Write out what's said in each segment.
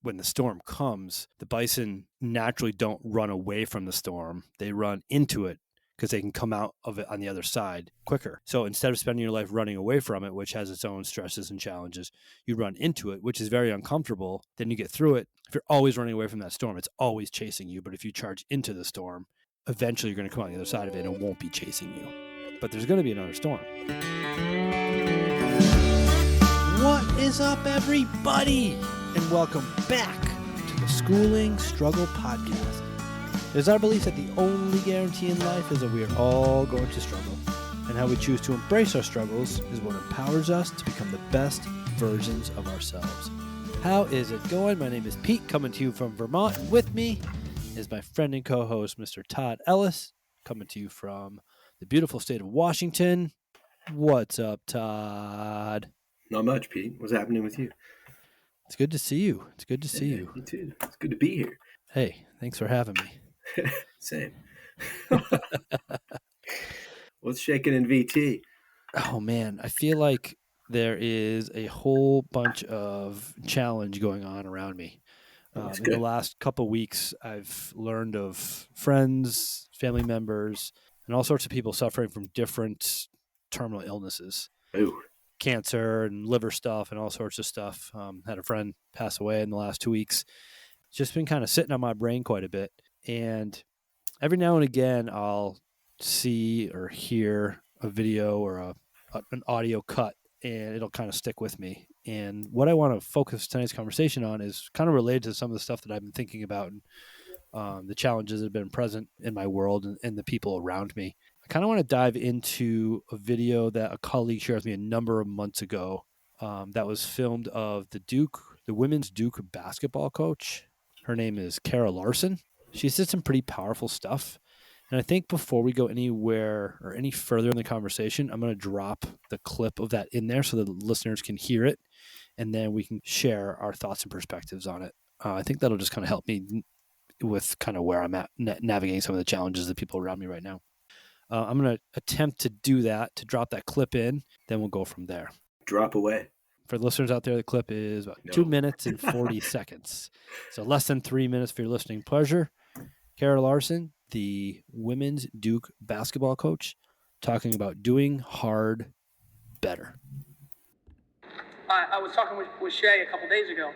when the storm comes, the bison naturally don't run away from the storm. They run into it because they can come out of it on the other side quicker. So instead of spending your life running away from it, which has its own stresses and challenges, you run into it, which is very uncomfortable. Then you get through it. If you're always running away from that storm, it's always chasing you. But if you charge into the storm, eventually you're going to come out on the other side of it and it won't be chasing you. But there's going to be another storm. What is up, everybody? And welcome back to the Schooling Struggle Podcast. It is our belief that the only guarantee in life is that we are all going to struggle. And how we choose to embrace our struggles is what empowers us to become the best versions of ourselves. How is it going? My name is Pete, coming to you from Vermont. And with me is my friend and co-host, Mr. Todd Ellis, coming to you from the beautiful state of Washington. What's up, Todd? Not much, Pete. What's happening with you? It's good to see you. It's good to see you. You too. It's good to be here. Hey, thanks for having me. Same. What's shaking in VT? Oh, man. I feel like there is a whole bunch of challenge going on around me. In the last couple of weeks, I've learned of friends, family members, and all sorts of people suffering from different terminal illnesses. Ooh. Cancer and liver stuff and all sorts of stuff. Had a friend pass away in the last 2 weeks. It's just been kind of sitting on my brain quite a bit. And every now and again, I'll see or hear a video or an audio cut, and it'll kind of stick with me. And what I want to focus tonight's conversation on is kind of related to some of the stuff that I've been thinking about and the challenges that have been present in my world and the people around me. I kind of want to dive into a video that a colleague shared with me a number of months ago that was filmed of the women's Duke basketball coach. Her name is Kara Lawson. She said some pretty powerful stuff. And I think before we go anywhere or any further in the conversation, I'm going to drop the clip of that in there so the listeners can hear it. And then we can share our thoughts and perspectives on it. I think that'll just kind of help me with kind of where I'm at navigating some of the challenges of the people around me right now. I'm going to attempt to do that, to drop that clip in. Then we'll go from there. Drop away. For the listeners out there, the clip is about 2 minutes and 40 seconds. So less than 3 minutes for your listening pleasure. Kara Lawson, the women's Duke basketball coach, talking about doing hard better. I was talking with Shay a couple days ago,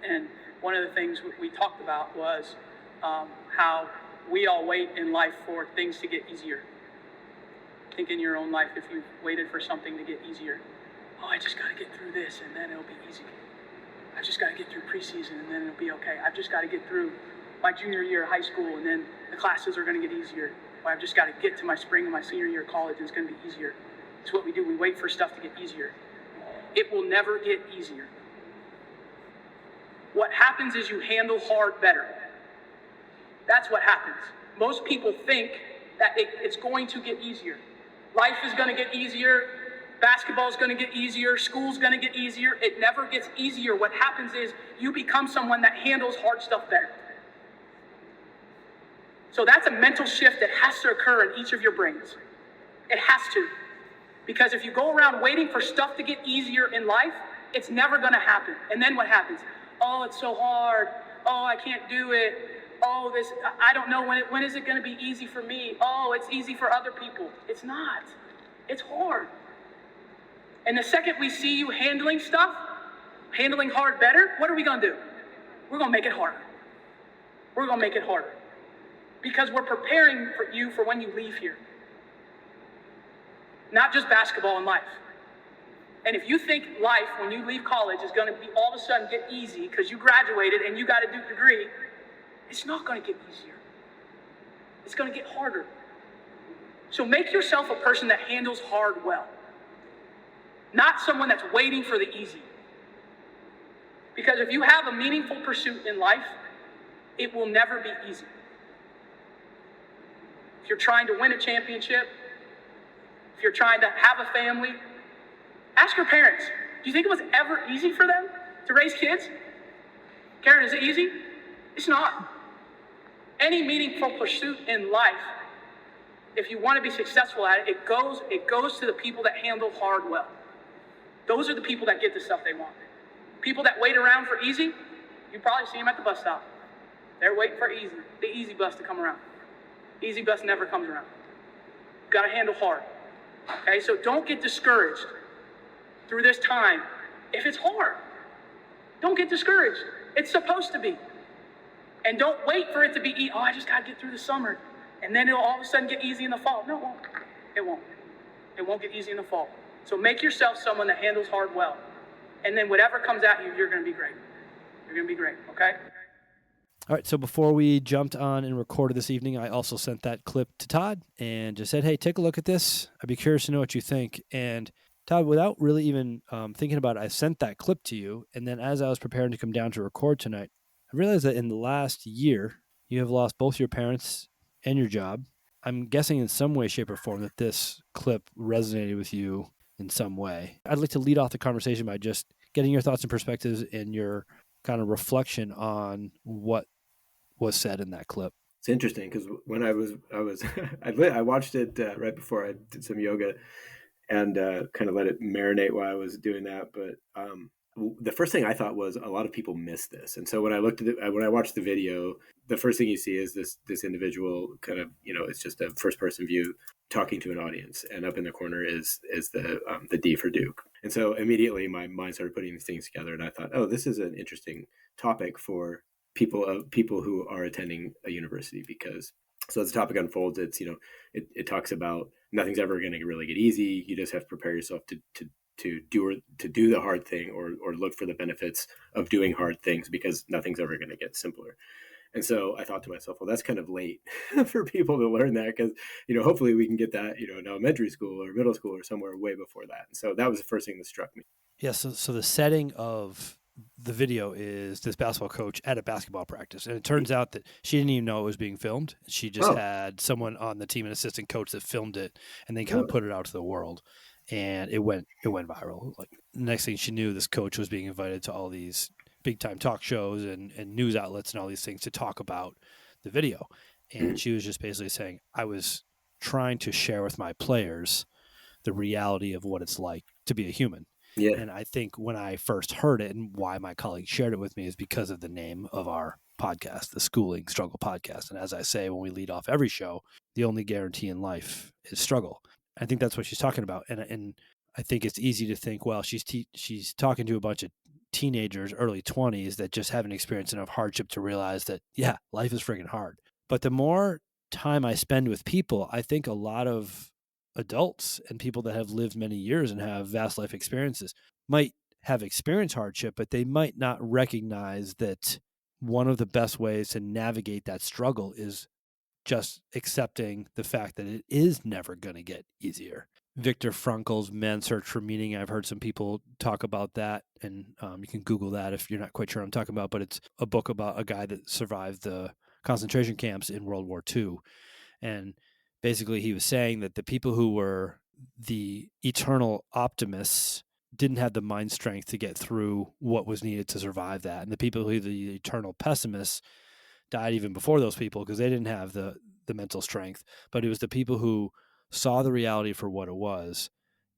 and one of the things we talked about was how we all wait in life for things to get easier. Think in your own life, if you've waited for something to get easier. Oh, I just got to get through this and then it'll be easy. I just got to get through preseason and then it'll be okay. I've just got to get through my junior year of high school and then the classes are going to get easier. Or I've just got to get to my spring of my senior year of college and it's going to be easier. It's what we do. We wait for stuff to get easier. It will never get easier. What happens is you handle hard better. That's what happens. Most people think that it's going to get easier. Life is going to get easier. Basketball is going to get easier. School's going to get easier. It never gets easier. What happens is you become someone that handles hard stuff better. So that's a mental shift that has to occur in each of your brains. It has to. Because if you go around waiting for stuff to get easier in life, it's never going to happen. And then what happens? Oh, it's so hard. Oh, I can't do it. Oh, I don't know when is it going to be easy for me? Oh, it's easy for other people. It's not. It's hard. And the second we see you handling stuff, handling hard better, what are we going to do? We're going to make it harder. We're going to make it harder. Because we're preparing for you for when you leave here. Not just basketball and life. And if you think life, when you leave college, is going to be all of a sudden get easy because you graduated and you got a Duke degree, it's not going to get easier. It's going to get harder. So make yourself a person that handles hard well. Not someone that's waiting for the easy. Because if you have a meaningful pursuit in life, it will never be easy. If you're trying to win a championship, if you're trying to have a family, ask your parents, do you think it was ever easy for them to raise kids? Karen, is it easy? It's not. Any meaningful pursuit in life, if you want to be successful at it, it goes to the people that handle hard well. Those are the people that get the stuff they want. People that wait around for easy, You probably see them at the bus stop. They're waiting for the easy bus to come around. Easy bus never comes around. Got to handle hard. Okay, so don't get discouraged through this time. If it's hard, don't get discouraged. It's supposed to be. And don't wait for it to be, I just got to get through the summer. And then it'll all of a sudden get easy in the fall. No, it won't. It won't. It won't get easy in the fall. So make yourself someone that handles hard well. And then whatever comes at you, you're going to be great. You're going to be great, okay? All right, so before we jumped on and recorded this evening, I also sent that clip to Todd and just said, hey, take a look at this. I'd be curious to know what you think. And Todd, without really even thinking about it, I sent that clip to you. And then as I was preparing to come down to record tonight, I realized that in the last year, you have lost both your parents and your job. I'm guessing in some way, shape, or form that this clip resonated with you in some way. I'd like to lead off the conversation by just getting your thoughts and perspectives and your kind of reflection on what was said in that clip. It's interesting because when I watched it right before I did some yoga and kind of let it marinate while I was doing that. But the first thing I thought was a lot of people miss this. And so when I looked at it, when I watched the video, the first thing you see is this individual kind of, it's just a first person view talking to an audience, and up in the corner is the D for Duke. And so immediately my mind started putting these things together, and I thought, oh, this is an interesting topic for people who are attending a university, because so as the topic unfolds, it's it talks about nothing's ever going to really get easy. You just have to prepare yourself to do the hard thing or look for the benefits of doing hard things, because nothing's ever going to get simpler. And so I thought to myself, well, that's kind of late for people to learn that, because hopefully we can get that in elementary school or middle school or somewhere way before that. And so that was the first thing that struck me. Yeah. So the setting of the video is this basketball coach at a basketball practice. And it turns out that she didn't even know it was being filmed. She just had someone on the team, an assistant coach, that filmed it and then kind of put it out to the world. And it went viral. Like, the next thing she knew, this coach was being invited to all these big time talk shows and news outlets and all these things to talk about the video. And she was just basically saying, I was trying to share with my players the reality of what it's like to be a human. Yeah. And I think when I first heard it, and why my colleague shared it with me, is because of the name of our podcast, the Schooling Struggle Podcast. And as I say, when we lead off every show, the only guarantee in life is struggle. I think that's what she's talking about. And I think it's easy to think, well, she's talking to a bunch of teenagers, early 20s, that just haven't experienced enough hardship to realize that, yeah, life is friggin' hard. But the more time I spend with people, I think a lot of adults and people that have lived many years and have vast life experiences might have experienced hardship, but they might not recognize that one of the best ways to navigate that struggle is just accepting the fact that it is never going to get easier. Viktor Frankl's Man's Search for Meaning, I've heard some people talk about that, and you can Google that if you're not quite sure what I'm talking about, but it's a book about a guy that survived the concentration camps in World War II. And basically he was saying that the people who were the eternal optimists didn't have the mind strength to get through what was needed to survive that. And the people who were the eternal pessimists died even before those people, because they didn't have the mental strength. But it was the people who saw the reality for what it was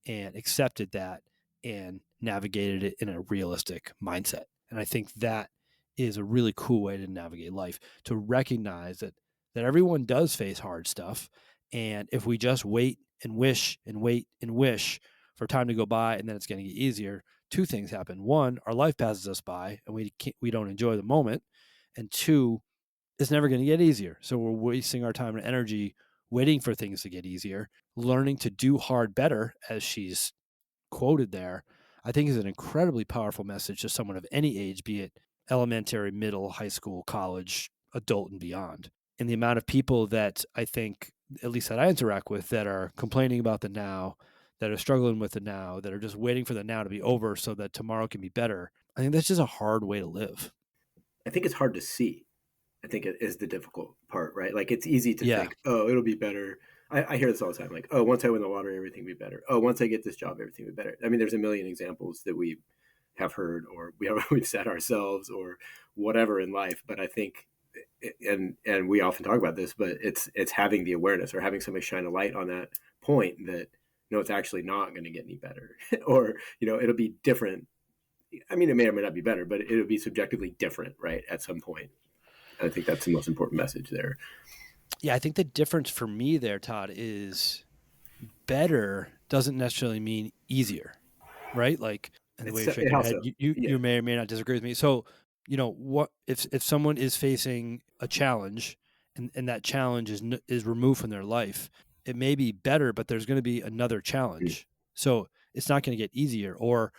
and accepted that and navigated it in a realistic mindset. And I think that is a really cool way to navigate life, to recognize that everyone does face hard stuff. And if we just wait and wish and wait and wish for time to go by, and then it's going to get easier, two things happen. One, our life passes us by and we don't enjoy the moment. And two, it's never going to get easier. So we're wasting our time and energy waiting for things to get easier. Learning to do hard better, as she's quoted there, I think is an incredibly powerful message to someone of any age, be it elementary, middle, high school, college, adult, and beyond. And the amount of people that I think, at least that I interact with, that are complaining about the now, that are struggling with the now, that are just waiting for the now to be over so that tomorrow can be better, I think that's just a hard way to live. I think it's hard to see. I think it is the difficult part, right? Like, it's easy to think, oh, it'll be better. I hear this all the time. Like, oh, once I win the lottery, everything will be better. Oh, once I get this job, everything will be better. I mean, there's a million examples that we have heard, or we've said ourselves, or whatever in life. But I think, and we often talk about this, but it's having the awareness, or having somebody shine a light on that point that, no, it's actually not going to get any better, or, it'll be different I mean, it may or may not be better, but it would be subjectively different, right? At some point. I think that's the most important message there. Yeah, I think the difference for me there, Todd, is better doesn't necessarily mean easier, right? Like, and the way you're shaking your head, you may or may not disagree with me. So, what if someone is facing a challenge and that challenge is removed from their life, it may be better, but there's going to be another challenge. So it's not going to get easier, or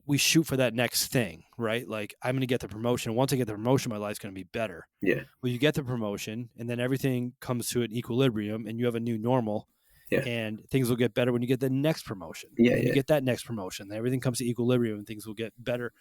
we shoot for that next thing, right? Like, I'm going to get the promotion. Once I get the promotion, my life's going to be better. Yeah. Well, you get the promotion and then everything comes to an equilibrium and you have a new normal. Yeah. And things will get better when you get the next promotion. Yeah, and you get that next promotion. Then everything comes to equilibrium and things will get better.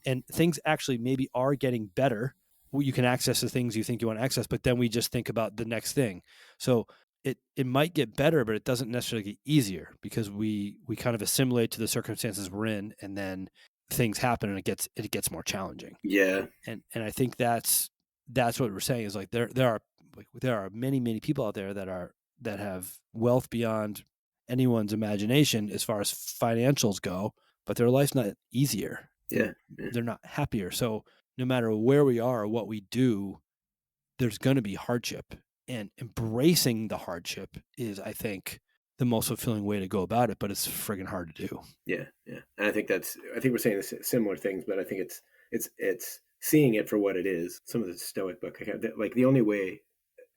And things actually maybe are getting better. Well, you can access the things you think you want to access, but then we just think about the next thing. So it might get better, but it doesn't necessarily get easier because we kind of assimilate to the circumstances we're in, and then things happen and it gets more challenging. Yeah. And I think that's what we're saying is like there are many people out there that have wealth beyond anyone's imagination as far as financials go, but their life's not easier. Yeah. They're not happier. So no matter where we are or what we do, there's going to be hardship, and embracing the hardship is, I think, the most fulfilling way to go about it, but it's friggin' hard to do. Yeah. Yeah. And I think we're saying similar things, but I think it's seeing it for what it is. Some of the Stoic book, like the only way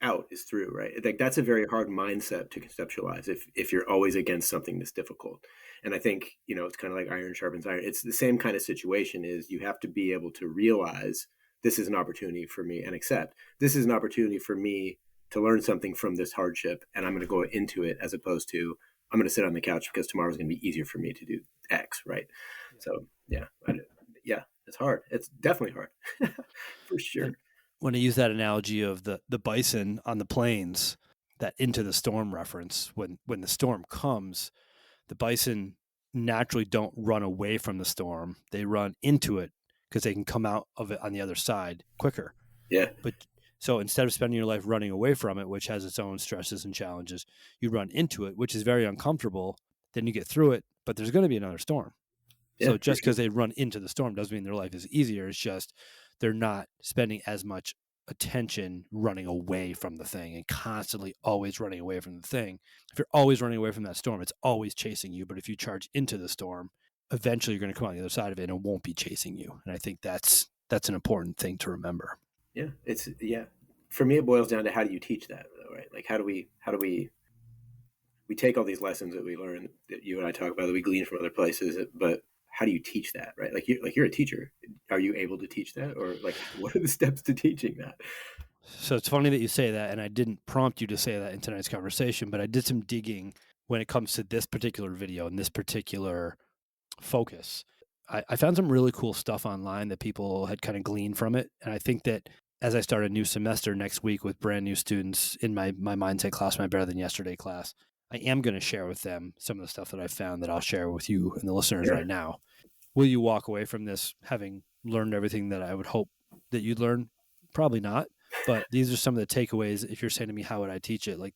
out is through, right? Like that's a very hard mindset to conceptualize if you're always against something that's difficult. And I think, it's kind of like iron sharpens iron. It's the same kind of situation. Is you have to be able to realize this is an opportunity for me, and accept this is an opportunity for me to learn something from this hardship, and I'm going to go into it, as opposed to I'm going to sit on the couch because tomorrow's going to be easier for me to do X, right? Yeah. So it's hard. It's definitely hard for sure. And when I use that analogy of the bison on the plains, that into the storm reference, when the storm comes, the bison naturally don't run away from the storm. They run into it because they can come out of it on the other side quicker. Yeah. But so instead of spending your life running away from it, which has its own stresses and challenges, you run into it, which is very uncomfortable. Then you get through it, but there's going to be another storm. Yeah, so just because they run into the storm doesn't mean their life is easier. It's just they're not spending as much attention running away from the thing and constantly always running away from the thing. If you're always running away from that storm, it's always chasing you. But if you charge into the storm, eventually you're going to come on the other side of it and it won't be chasing you. And I think that's an important thing to remember. Yeah, for me, it boils down to how do you teach that, right? Like how do we take all these lessons that we learn, that you and I talk about, that we glean from other places, but how do you teach that, right? Like you're a teacher. Are you able to teach that, or like what are the steps to teaching that? So it's funny that you say that, and I didn't prompt you to say that in tonight's conversation, but I did some digging when it comes to this particular video and this particular focus. I found some really cool stuff online that people had kind of gleaned from it, and I think that as I start a new semester next week with brand new students in my mindset class, my Better Than Yesterday class, I am going to share with them some of the stuff that I found that I'll share with you and the listeners right now. Will you walk away from this having learned everything that I would hope that you'd learn? Probably not. But these are some of the takeaways. If you're saying to me, how would I teach it? Like,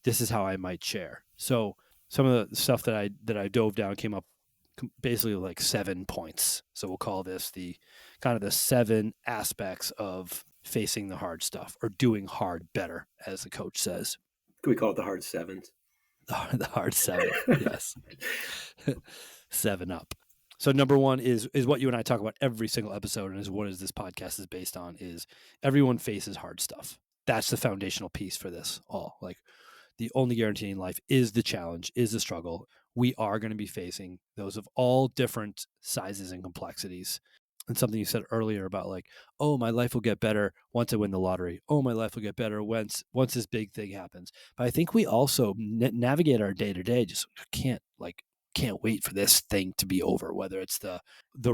this is how I might share. So some of the stuff that I dove down came up basically like 7 points. So we'll call this the 7 aspects of facing the hard stuff, or doing hard better, as the coach says. Could we call it the hard sevens? The hard 7, yes. 7 up. So number 1 is what you and I talk about every single episode, and is what this podcast is based on, is everyone faces hard stuff. That's the foundational piece for this all. Like, the only guarantee in life is the challenge, is the struggle. We are going to be facing those of all different sizes and complexities. And something you said earlier about like, oh, my life will get better once I win the lottery. Oh, my life will get better once this big thing happens. But I think we also navigate our day to day. Just can't wait for this thing to be over, whether it's the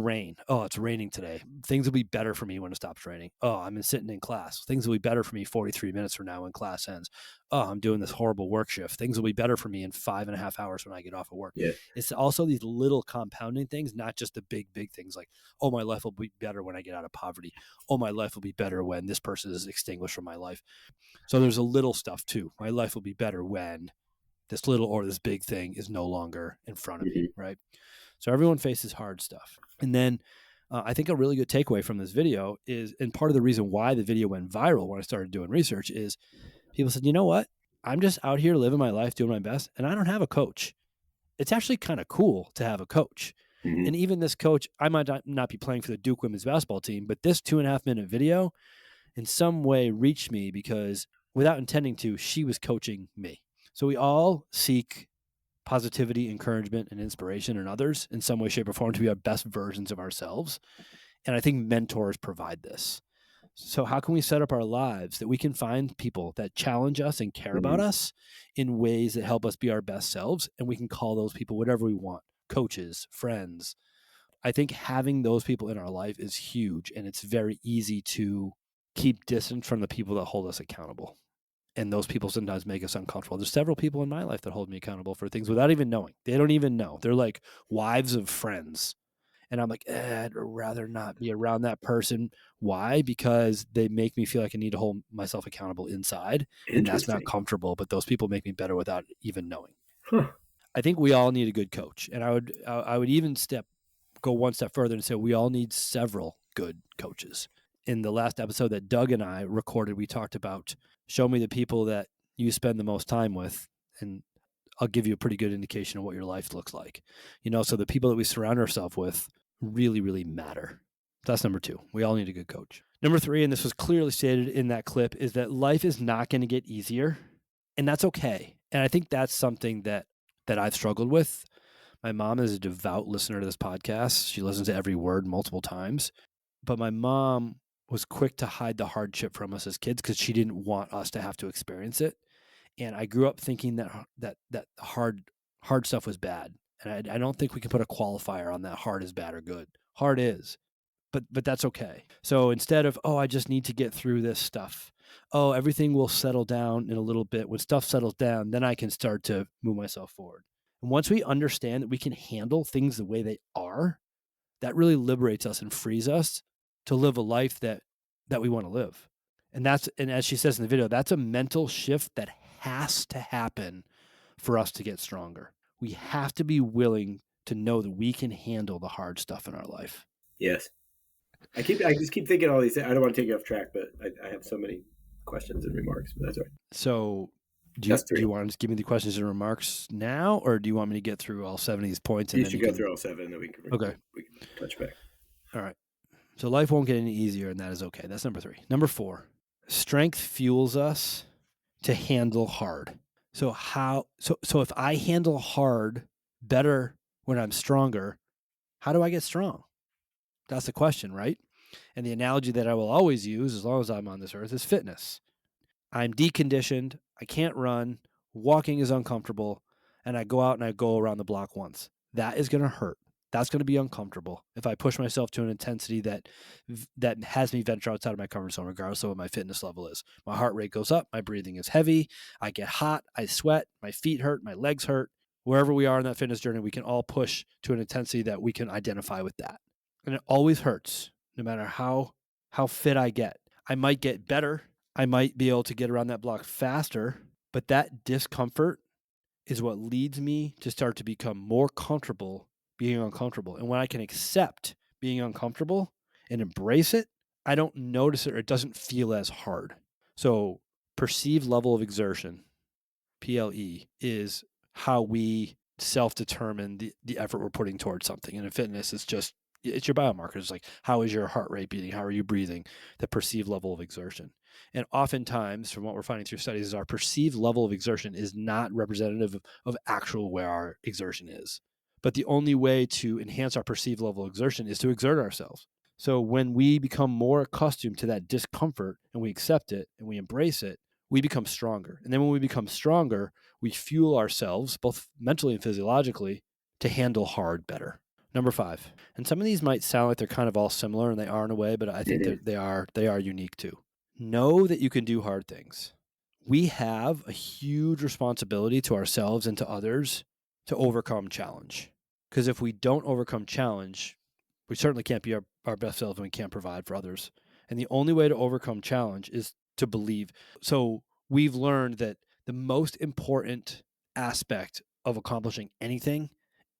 rain. Oh, it's raining today. Things will be better for me when it stops raining. Oh, I'm sitting in class. Things will be better for me 43 minutes from now when class ends. Oh, I'm doing this horrible work shift. Things will be better for me in 5.5 hours when I get off of work. Yeah. It's also these little compounding things, not just the big things like, oh, my life will be better when I get out of poverty. Oh, my life will be better when this person is extinguished from my life. So there's a little stuff too. My life will be better when this little or this big thing is no longer in front of me, right? So everyone faces hard stuff. And then I think a really good takeaway from this video is, and part of the reason why the video went viral when I started doing research is people said, you know what? I'm just out here living my life, doing my best, and I don't have a coach. It's actually kind of cool to have a coach. Mhm. And even this coach, I might not be playing for the Duke women's basketball team, but this 2.5-minute video in some way reached me because without intending to, she was coaching me. So we all seek positivity, encouragement, and inspiration in others in some way, shape, or form to be our best versions of ourselves. And I think mentors provide this. So how can we set up our lives that we can find people that challenge us and care about us in ways that help us be our best selves? And we can call those people whatever we want, coaches, friends. I think having those people in our life is huge. And it's very easy to keep distance from the people that hold us accountable. And those people sometimes make us uncomfortable. There's several people in my life that hold me accountable for things without even knowing. They don't even know. They're like wives of friends. And I'm like, I'd rather not be around that person. Why? Because they make me feel like I need to hold myself accountable inside. And that's not Interesting. comfortable. But those people make me better without even knowing. Huh. I think we all need a good coach. And I would even go one step further and say we all need several good coaches. In the last episode that Doug and I recorded, we talked about show me the people that you spend the most time with, and I'll give you a pretty good indication of what your life looks like. So the people that we surround ourselves with really, really matter. That's number 2. We all need a good coach. Number 3, and this was clearly stated in that clip, is that life is not going to get easier, and that's okay. And I think that's something that I've struggled with. My mom is a devout listener to this podcast. She listens to every word multiple times. But my mom was quick to hide the hardship from us as kids because she didn't want us to have to experience it. And I grew up thinking that hard stuff was bad. And I don't think we can put a qualifier on that hard is bad or good. Hard is, but that's okay. So instead of, I just need to get through this stuff. Everything will settle down in a little bit. When stuff settles down, then I can start to move myself forward. And once we understand that we can handle things the way they are, that really liberates us and frees us to live a life that we want to live. And as she says in the video, that's a mental shift that has to happen for us to get stronger. We have to be willing to know that we can handle the hard stuff in our life. Yes. I just keep thinking all these things. I don't want to take you off track, but I have so many questions and remarks, but that's all right. So do you want to just give me the questions and remarks now, or do you want me to get through all 7 of these points? You should go through all 7, and then we can touch back. All right. So life won't get any easier, and that is okay. That's number 3. Number 4, strength fuels us to handle hard. So if I handle hard better when I'm stronger, how do I get strong? That's the question, right? And the analogy that I will always use as long as I'm on this earth is fitness. I'm deconditioned. I can't run. Walking is uncomfortable. And I go out and I go around the block once. That is going to hurt. That's going to be uncomfortable if I push myself to an intensity that has me venture outside of my comfort zone, regardless of what my fitness level is. My heart rate goes up. My breathing is heavy. I get hot. I sweat. My feet hurt. My legs hurt. Wherever we are in that fitness journey, we can all push to an intensity that we can identify with that. And it always hurts, no matter how fit I get. I might get better. I might be able to get around that block faster, but that discomfort is what leads me to start to become more comfortable being uncomfortable. And when I can accept being uncomfortable and embrace it, I don't notice it or it doesn't feel as hard. So perceived level of exertion, PLE, is how we self-determine the effort we're putting towards something. And in fitness, it's your biomarkers. It's like, how is your heart rate beating? How are you breathing? The perceived level of exertion. And oftentimes, from what we're finding through studies, is our perceived level of exertion is not representative of actual where our exertion is. But the only way to enhance our perceived level of exertion is to exert ourselves. So when we become more accustomed to that discomfort and we accept it and we embrace it, we become stronger. And then when we become stronger, we fuel ourselves, both mentally and physiologically, to handle hard better. Number 5, and some of these might sound like they're kind of all similar, and they are in a way, but I think they are unique too. Know that you can do hard things. We have a huge responsibility to ourselves and to others to overcome challenge. Because if we don't overcome challenge, we certainly can't be our best selves and we can't provide for others. And the only way to overcome challenge is to believe. So we've learned that the most important aspect of accomplishing anything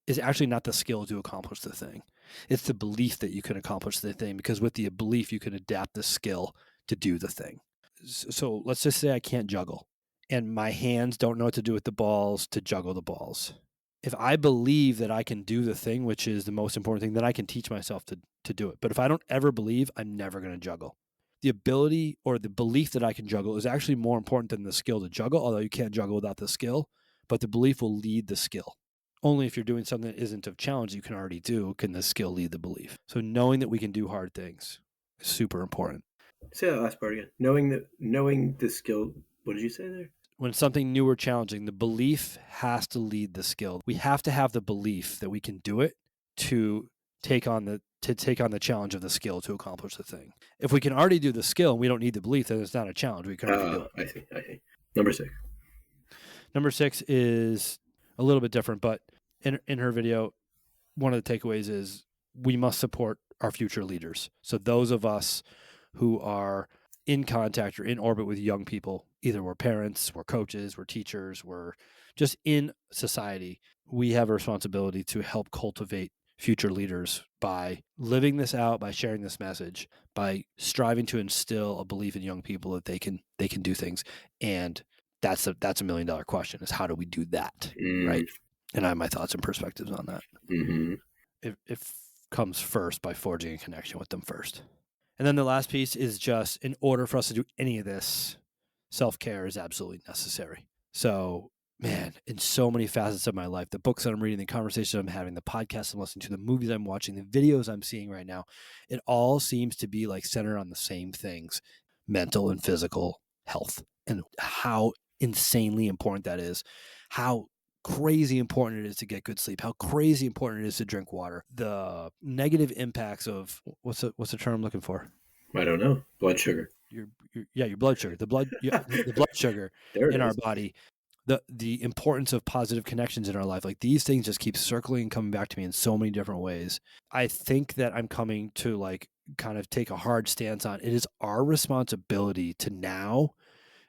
is actually not the skill to accomplish the thing. It's the belief that you can accomplish the thing, because with the belief, you can adapt the skill to do the thing. So let's just say I can't juggle and my hands don't know what to do with the balls to juggle the balls. If I believe that I can do the thing, which is the most important thing, then I can teach myself to do it. But if I don't ever believe, I'm never going to juggle. The ability or the belief that I can juggle is actually more important than the skill to juggle, although you can't juggle without the skill, but the belief will lead the skill. Only if you're doing something that isn't of challenge you can already do can the skill lead the belief. So knowing that we can do hard things is super important. Say that last part again. Knowing the skill. What did you say there? When something new or challenging, the belief has to lead the skill. We have to have the belief that we can do it to take on the challenge of the skill to accomplish the thing. If we can already do the skill and we don't need the belief, then it's not a challenge. We can already do it. I see. Number 6. Number 6 is a little bit different, but in her video, one of the takeaways is we must support our future leaders. So those of us who are in contact or in orbit with young people, either we're parents, we're coaches, we're teachers, we're just in society, we have a responsibility to help cultivate future leaders by living this out, by sharing this message, by striving to instill a belief in young people that they can do things. And that's a $1 million question, is how do we do that? Right. And I have my thoughts and perspectives on that. Mm-hmm. It comes first by forging a connection with them first. And then the last piece is just, in order for us to do any of this, self-care is absolutely necessary. So, man, in so many facets of my life, the books that I'm reading, the conversations I'm having, the podcasts I'm listening to, the movies I'm watching, the videos I'm seeing right now, it all seems to be like centered on the same things: mental and physical health, and how insanely important that is, how crazy important it is to get good sleep, how crazy important it is to drink water, the negative impacts of what's the term I'm looking for? I don't know. Blood sugar. Your blood sugar, the blood sugar in our body, the importance of positive connections in our life. Like, these things just keep circling and coming back to me in so many different ways. I think that I'm coming to like kind of take a hard stance on it is our responsibility to now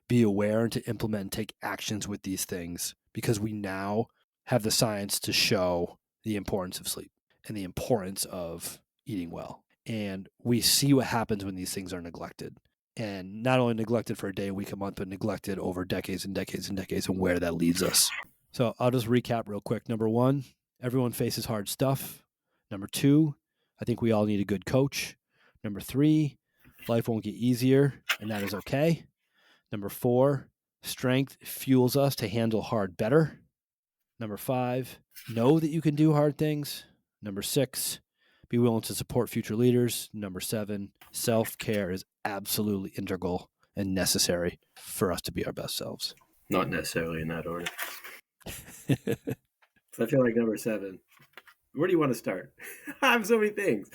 be aware and to implement and take actions with these things, because we now have the science to show the importance of sleep and the importance of eating well. And we see what happens when these things are neglected. And not only neglected for a day, a week, a month, but neglected over decades and decades and decades, and where that leads us. So I'll just recap real quick. Number 1, everyone faces hard stuff. Number 2, I think we all need a good coach. Number 3, life won't get easier, and that is okay. Number 4, strength fuels us to handle hard better. Number 5, know that you can do hard things. Number 6, be willing to support future leaders. Number 7, self-care is absolutely integral and necessary for us to be our best selves. Not necessarily in that order. So I feel like number 7. Where do you want to start? I have so many things.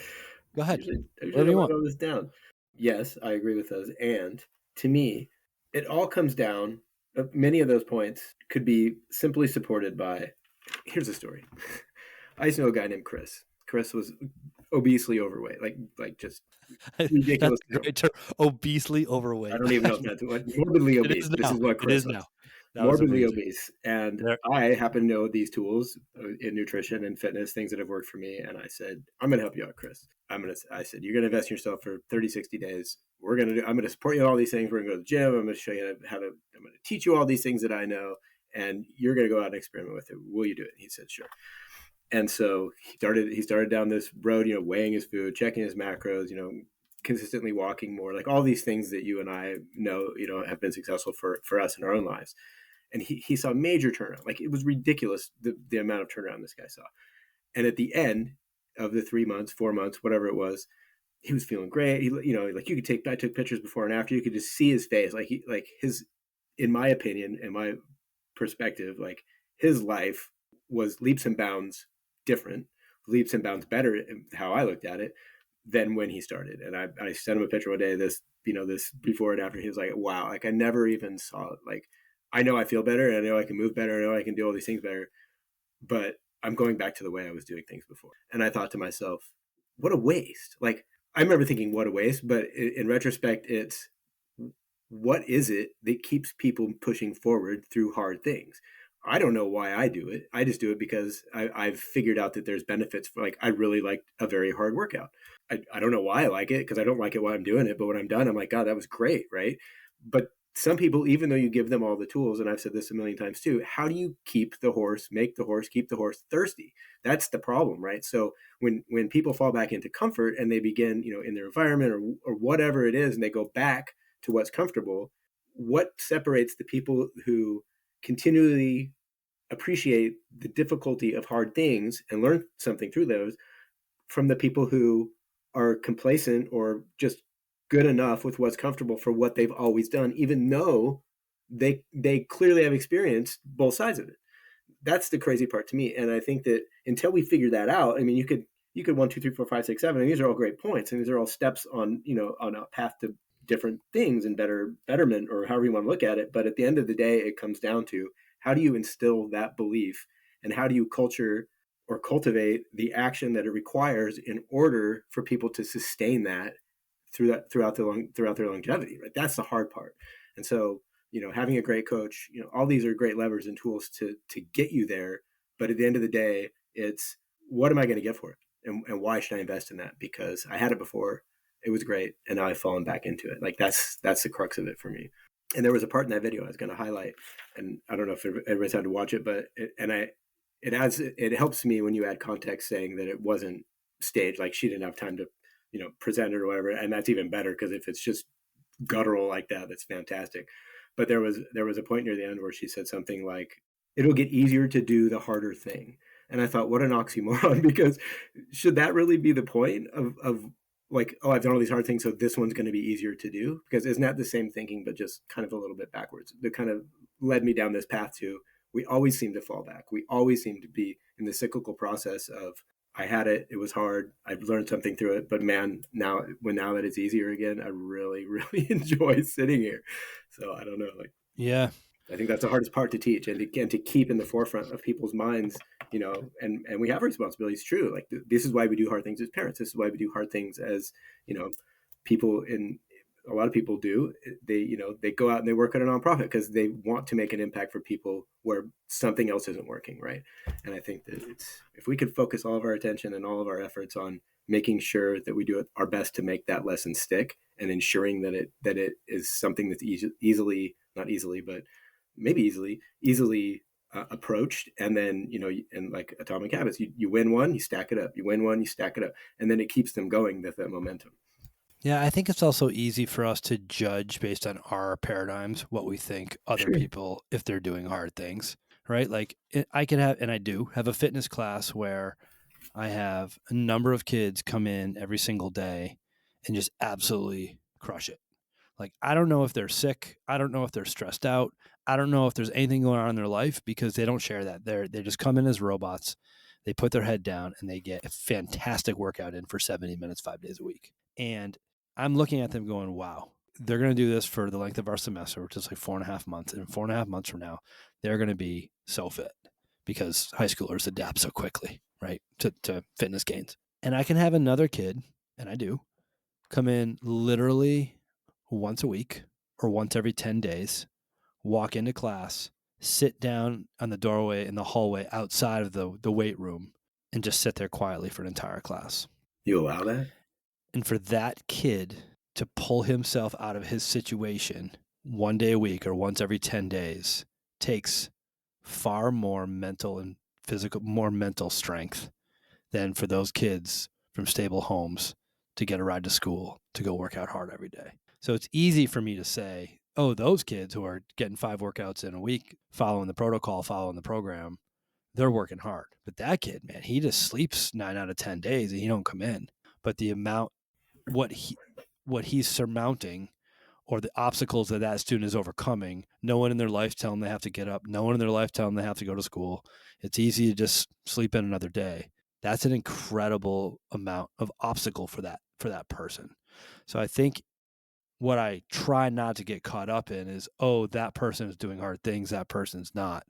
Go ahead. I usually want to go this down. Yes, I agree with those. And to me, it all comes down, many of those points could be simply supported by, here's a story. I used to know a guy named Chris. Chris was obesely overweight, like just ridiculous. That's a great term. Obesely overweight. I don't even know if that's what, morbidly obese. This is what Chris was. Morbidly obese. And I happen to know these tools in nutrition and fitness, things that have worked for me. And I said, I'm going to help you out, Chris. I said, you're going to invest in yourself for 30, 60 days. I'm going to support you in all these things. We're going to go to the gym. I'm going to show you I'm going to teach you all these things that I know. And you're going to go out and experiment with it. Will you do it? And he said, sure. And so he started down this road, weighing his food, checking his macros, consistently walking more, like all these things that you and I know, have been successful for us in our own lives. And he saw major turnaround. Like, it was ridiculous, the amount of turnaround this guy saw. And at the end of the 3 months, 4 months, whatever it was, he was feeling great. I took pictures before and after. You could just see his face. In my opinion, in my perspective, like, his life was leaps and bounds different, leaps and bounds better, how I looked at it, than when he started. And I sent him a picture one day, this before and after. He was like, wow, like, I never even saw it. Like, I know I feel better, and I know I can move better, and I know I can do all these things better, but I'm going back to the way I was doing things before. And I thought to myself, what a waste. Like, I remember thinking, what a waste, but in retrospect, it's, what is it that keeps people pushing forward through hard things? I don't know why I do it. I just do it because I've figured out that there's benefits for, like, I really like a very hard workout. I don't know why I like it, because I don't like it while I'm doing it. But when I'm done, I'm like, God, that was great. Right. But some people, even though you give them all the tools, and I've said this a million times too, how do you keep the horse, keep the horse thirsty? That's the problem, right? So when people fall back into comfort and they begin, in their environment or whatever it is, and they go back to what's comfortable, what separates the people who continually appreciate the difficulty of hard things and learn something through those from the people who are complacent or just good enough with what's comfortable for what they've always done, even though they clearly have experienced both sides of it. That's the crazy part to me. And I think that until we figure that out, I mean, you could 1, 2, 3, 4, 5, 6, 7, and these are all great points, and these are all steps on a path to different things and betterment, or however you want to look at it. But at the end of the day, it comes down to, how do you instill that belief, and how do you culture or cultivate the action that it requires in order for people to sustain that throughout their longevity, right? That's the hard part. And so, having a great coach, all these are great levers and tools to get you there. But at the end of the day, it's, what am I going to get for it? And why should I invest in that? Because I had it before, it was great, and now I've fallen back into it. Like, that's the crux of it for me. And there was a part in that video I was going to highlight, and I don't know if everybody's had to watch it, but it helps me when you add context, saying that it wasn't staged, like she didn't have time to present it or whatever. And that's even better, because if it's just guttural like that, that's fantastic. But there was a point near the end where she said something like, it'll get easier to do the harder thing. And I thought, what an oxymoron, because should that really be the point of like, oh, I've done all these hard things, so this one's going to be easier to do? Because isn't that the same thinking, but just kind of a little bit backwards? That kind of led me down this path to, we always seem to fall back. We always seem to be in the cyclical process of, I had it, it was hard, I've learned something through it, but man, now that it's easier again, I really, really enjoy sitting here. So I don't know, like, Yeah. I think that's the hardest part to teach, and to keep in the forefront of people's minds, and we have responsibilities. True. Like, this is why we do hard things as parents. This is why we do hard things as, people a lot of people do. They go out and they work at a nonprofit because they want to make an impact for people where something else isn't working. Right. And I think that if we could focus all of our attention and all of our efforts on making sure that we do our best to make that lesson stick, and ensuring that it is something that's not easily, but maybe easily approached. And then, and like Atomic Habits, you win one, you stack it up, you win one, you stack it up, and then it keeps them going with that momentum. Yeah, I think it's also easy for us to judge based on our paradigms what we think other people, if they're doing hard things, right? Like, I can have, and I do have, a fitness class where I have a number of kids come in every single day and just absolutely crush it. Like, I don't know if they're sick. I don't know if they're stressed out. I don't know if there's anything going on in their life, because they don't share that. They just come in as robots. They put their head down and they get a fantastic workout in for 70 minutes, 5 days a week. And I'm looking at them going, wow, they're going to do this for the length of our semester, which is like 4.5 months. And 4.5 months from now, they're going to be so fit, because high schoolers adapt so quickly, right, to fitness gains. And I can have another kid, and I do, come in literally once a week or once every 10 days, walk into class, sit down on the doorway in the hallway outside of the weight room, and just sit there quietly for an entire class. You allow that? And for that kid to pull himself out of his situation one day a week or once every 10 days takes far more mental and physical, more mental strength than for those kids from stable homes to get a ride to school, to go work out hard every day. So it's easy for me to say, oh, those kids who are getting 5 workouts in a week, following the protocol, following the program, they're working hard. But that kid, man, he just sleeps 9 out of 10 days and he don't come in. But the amount, what he's surmounting, or the obstacles that student is overcoming, no one in their life telling them they have to get up, no one in their life telling them they have to go to school. It's easy to just sleep in another day. That's an incredible amount of obstacle for that person. So I think what I try not to get caught up in is, oh, that person is doing hard things, that person's not,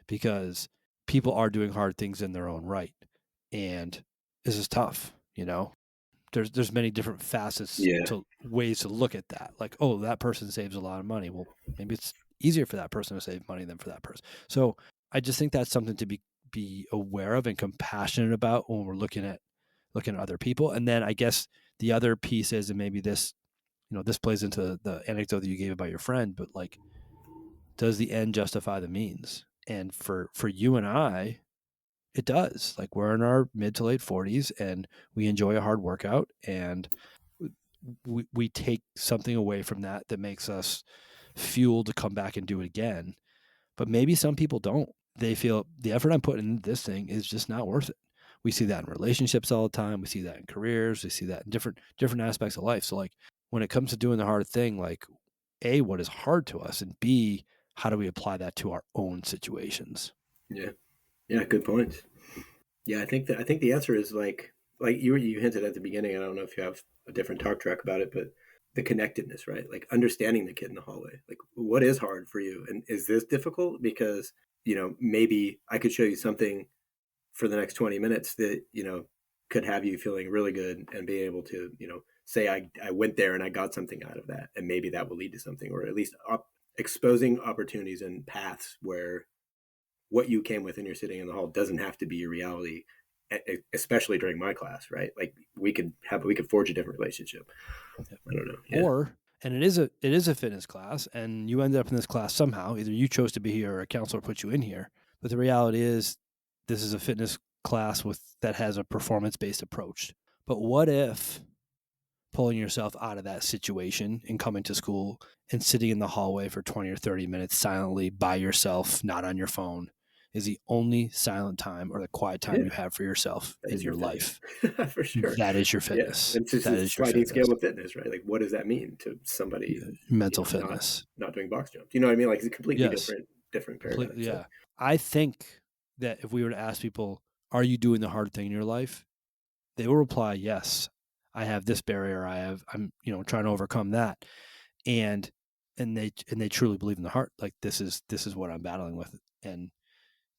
because people are doing hard things in their own right. And this is tough, There's many different facets to ways to look at that. Like, oh, that person saves a lot of money. Well, maybe it's easier for that person to save money than for that person. So I just think that's something to be aware of and compassionate about when we're looking at other people. And then I guess the other piece is, and maybe this, this plays into the anecdote that you gave about your friend, but like, does the end justify the means? And for you and I, it does. Like, we're in our mid to late 40s and we enjoy a hard workout, and we take something away from that makes us fuel to come back and do it again. But maybe some people don't. They feel the effort I'm putting into this thing is just not worth it. We see that in relationships all the time. We see that in careers. We see that in different aspects of life. So like, when it comes to doing the hard thing, like, A, what is hard to us, and B, how do we apply that to our own situations? Yeah. Yeah. Good points. Yeah. I think the answer is like you hinted at the beginning. I don't know if you have a different talk track about it, but the connectedness, right? Like understanding the kid in the hallway. Like, what is hard for you? And is this difficult? Because, maybe I could show you something for the next 20 minutes that, could have you feeling really good and be able to, say I went there and I got something out of that. And maybe that will lead to something, or at least exposing opportunities and paths where what you came with and you're sitting in the hall doesn't have to be your reality, especially during my class, right? Like, we could forge a different relationship. I don't know. Yeah. And it is a fitness class, and you ended up in this class somehow. Either you chose to be here or a counselor put you in here. But the reality is, this is a fitness class that has a performance-based approach. But what if pulling yourself out of that situation and coming to school and sitting in the hallway for 20 or 30 minutes silently by yourself, not on your phone, is the only silent time or the quiet time you have for yourself in your life? For sure. That is your fitness. Yeah. It's just a sliding scale of fitness, right? Like, what does that mean to somebody? Mental fitness. Not doing box jumps. You know what I mean? Like, it's a completely different paradigm. Yeah. So. I think that if we were to ask people, are you doing the hard thing in your life? They will reply, yes, I have this barrier. I'm trying to overcome that. And they truly believe in the heart. Like, this is what I'm battling with. And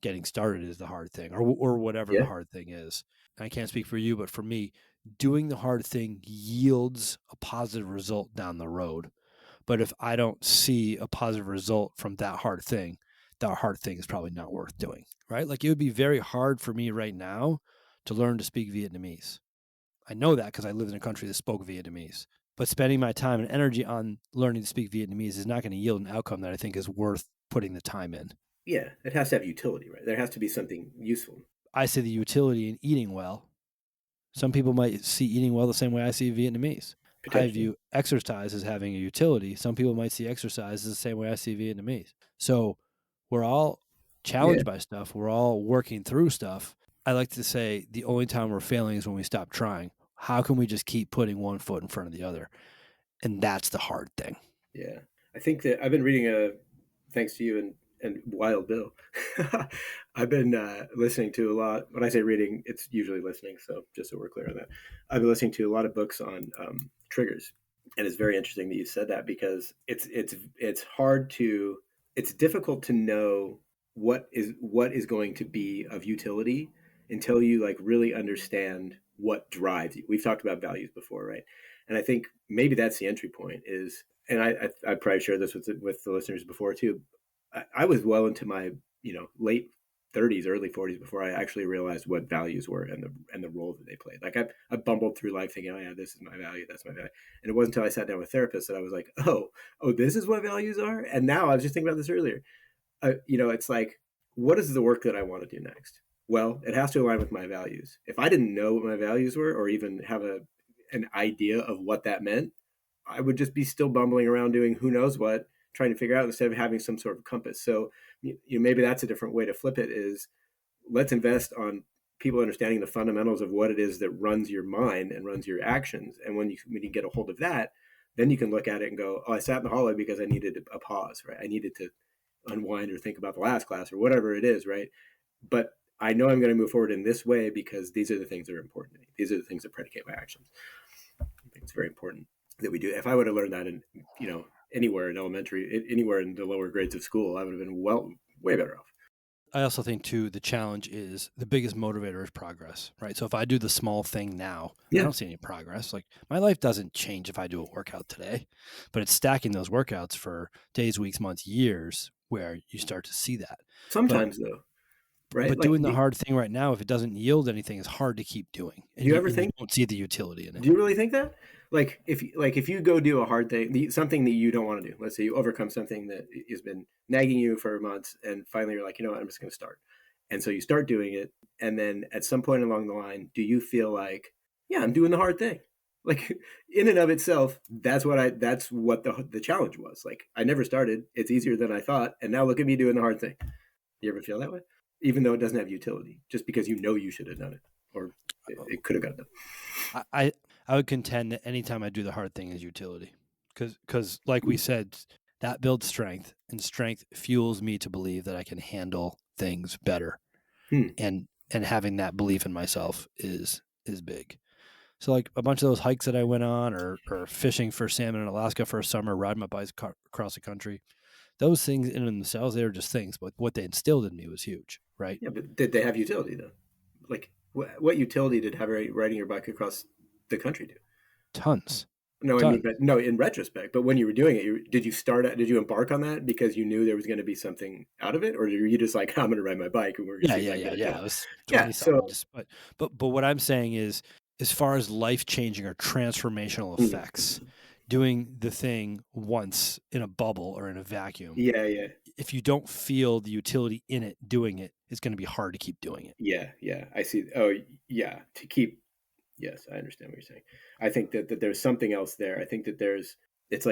getting started is the hard thing, or whatever the hard thing is. I can't speak for you, but for me, doing the hard thing yields a positive result down the road. But if I don't see a positive result from that hard thing is probably not worth doing, right? Like, it would be very hard for me right now to learn to speak Vietnamese. I know that because I lived in a country that spoke Vietnamese. But spending my time and energy on learning to speak Vietnamese is not going to yield an outcome that I think is worth putting the time in. Yeah, it has to have utility, right? There has to be something useful. I see the utility in eating well. Some people might see eating well the same way I see Vietnamese. I view exercise as having a utility. Some people might see exercise as the same way I see Vietnamese. So we're all challenged by stuff. We're all working through stuff. I like to say the only time we're failing is when we stop trying. How can we just keep putting one foot in front of the other? And that's the hard thing. Yeah. I think that I've been reading, thanks to you and Wild Bill, I've been listening to a lot. When I say reading, it's usually listening. So just so we're clear on that, I've been listening to a lot of books on triggers, and it's very interesting that you said that, because it's difficult to know what is going to be of utility until you like really understand what drives you. We've talked about values before, right? And I think maybe that's the entry point is, and I probably shared this with the listeners before too. I was well into my, late 30s, early 40s before I actually realized what values were and the role that they played. Like, I bumbled through life thinking, oh yeah, this is my value, that's my value. And it wasn't until I sat down with a therapist that I was like, oh, this is what values are. And now I was just thinking about this earlier. It's like, what is the work that I want to do next? Well, it has to align with my values. If I didn't know what my values were, or even have an idea of what that meant, I would just be still bumbling around doing who knows what, trying to figure out, instead of having some sort of compass. So maybe that's a different way to flip it, is let's invest on people understanding the fundamentals of what it is that runs your mind and runs your actions. And when you get a hold of that, then you can look at it and go, oh, I sat in the hallway because I needed a pause, right? I needed to unwind or think about the last class or whatever it is, right? But I know I'm going to move forward in this way because these are the things that are important to me. These are the things that predicate my actions. I think it's very important that we do. If I would have learned that in, anywhere in elementary, anywhere in the lower grades of school, I would have been way better off. I also think too, the challenge is the biggest motivator is progress, right? So if I do the small thing now, I don't see any progress. Like, my life doesn't change if I do a workout today, but it's stacking those workouts for days, weeks, months, years where you start to see that. Sometimes though, right? But Like, doing the hard thing right now, if it doesn't yield anything, is hard to keep doing. And do you ever and think? you don't see the utility in it. Do you really think that? Like if you go do a hard thing, something that you don't want to do. Let's say you overcome something that has been nagging you for months, and finally you're like, you know what, I'm just going to start. And so you start doing it, and then at some point along the line, do you feel like, yeah, I'm doing the hard thing? Like, in and of itself, that's what the challenge was. Like, I never started. It's easier than I thought, and now look at me doing the hard thing. You ever feel that way? Even though it doesn't have utility, just because you know you should have done it, or it could have got done. I would contend that anytime I do the hard thing is utility, because like we said, that builds strength, and strength fuels me to believe that I can handle things better, and having that belief in myself is big. So like a bunch of those hikes that I went on, or fishing for salmon in Alaska for a summer, riding my bike across the country, those things in themselves, they were just things, but what they instilled in me was huge, right? Yeah, but did they have utility though? Like, what utility did riding your bike across the country do? Tons. No, I mean, but no, in retrospect. But when you were doing it, did you embark on that because you knew there was going to be something out of it, or were you just like, I'm going to ride my bike and we're going to see? It was 20 something. But what I'm saying is, as far as life changing or transformational effects, doing the thing once in a bubble or in a vacuum. Yeah. If you don't feel the utility in it, doing it, it's going to be hard to keep doing it. Yeah. I see. Oh, yeah. Yes, I understand what you're saying. I think that there's something else there. I think that it's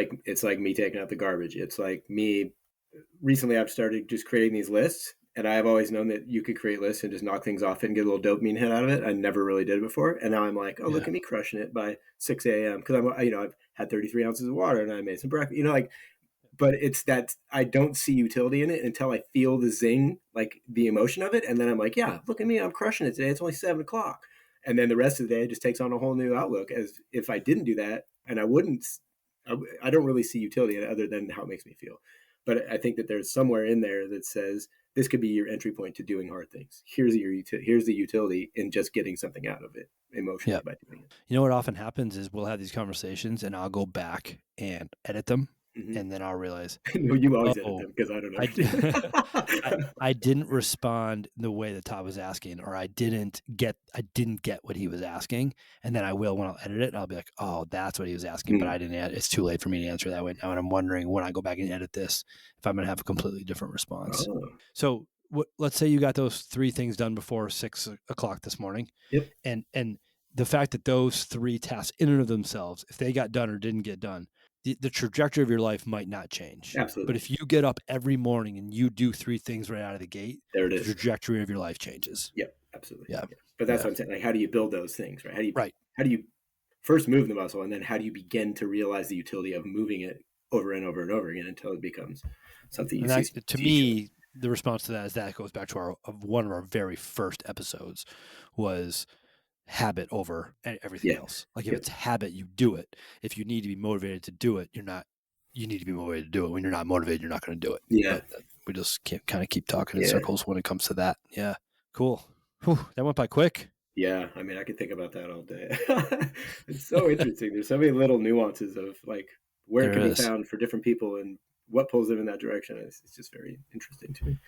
like me taking out the garbage. It's like me. Recently, I've started just creating these lists, and I've always known that you could create lists and just knock things off and get a little dopamine hit out of it. I never really did it before, and now I'm like, oh, look at me crushing it by 6 a.m. because I've had 33 ounces of water and I made some breakfast. But it's that I don't see utility in it until I feel the zing, like the emotion of it, and then I'm like, yeah, look at me, I'm crushing it today. It's only 7 o'clock. And then the rest of the day just takes on a whole new outlook, as if I didn't do that. And I don't really see utility in it other than how it makes me feel. But I think that there's somewhere in there that says this could be your entry point to doing hard things. Here's the utility in just getting something out of it emotionally by doing it. You know what often happens is we'll have these conversations and I'll go back and edit them. Mm-hmm. And then I'll realize, no, you always edit them because I don't know. I didn't respond the way that Todd was asking, or I didn't get what he was asking. And then I will, when I'll edit it, and I'll be like, oh, that's what he was asking, but I didn't. It's too late for me to answer that way now. And I'm wondering when I go back and edit this, if I'm going to have a completely different response. Oh. So let's say you got those 3 things done before 6 o'clock this morning. Yep. And the fact that those 3 tasks in and of themselves, if they got done or didn't get done, the trajectory of your life might not change. Absolutely. But if you get up every morning and you do 3 things right out of the gate, there it is. The trajectory of your life changes. Yep, absolutely. Yeah. But that's what I'm saying. Like, how do you build those things, right? How do you first move the muscle, and then how do you begin to realize the utility of moving it over and over and over again until it becomes something you see? To me, the response to that is that goes back to one of our very first episodes was habit over everything else. Like if it's habit, you do it. If you need to be motivated to do it, you need to be motivated to do it. When you're not motivated, you're not going to do it. Yeah. We just can't kind of keep talking in circles when it comes to that. Yeah. Cool. Whew, that went by quick. Yeah. I mean, I could think about that all day. It's so interesting. There's so many little nuances of like where it can be found for different people and what pulls them in that direction. It's just very interesting to me.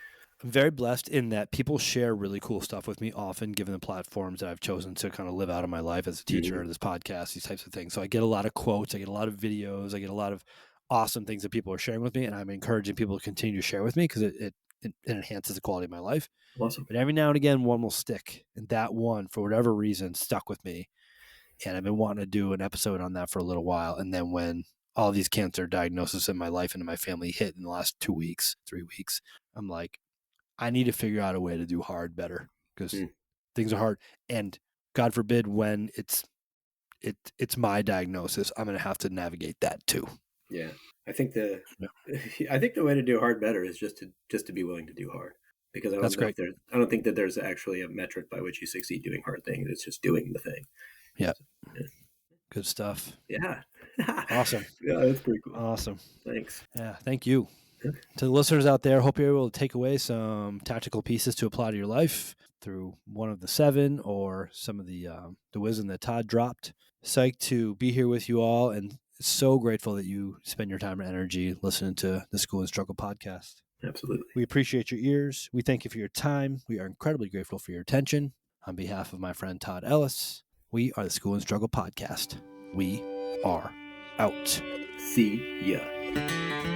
I'm very blessed in that people share really cool stuff with me often, given the platforms that I've chosen to kind of live out of my life as a teacher, this podcast, these types of things. So I get a lot of quotes, I get a lot of videos, I get a lot of awesome things that people are sharing with me, and I'm encouraging people to continue to share with me because it enhances the quality of my life. Awesome. But every now and again, one will stick, and that one, for whatever reason, stuck with me. And I've been wanting to do an episode on that for a little while. And then when all these cancer diagnoses in my life and in my family hit in the last 3 weeks, I'm like, I need to figure out a way to do hard better because things are hard. And God forbid when it's my diagnosis, I'm going to have to navigate that too. Yeah. I think the way to do hard better is just to be willing to do hard, because I don't think that there's actually a metric by which you succeed doing hard things. It's just doing the thing. Yeah. Good stuff. Yeah. Awesome. Yeah. That's pretty cool. Awesome. Thanks. Yeah. Thank you. To the listeners out there, hope you're able to take away some tactical pieces to apply to your life through one of the 7 or some of the wisdom that Todd dropped. Psyched to be here with you all, and so grateful that you spend your time and energy listening to the School and Struggle podcast. Absolutely. We appreciate your ears. We thank you for your time. We are incredibly grateful for your attention. On behalf of my friend Todd Ellis, we are the School and Struggle Podcast. We are out. See ya.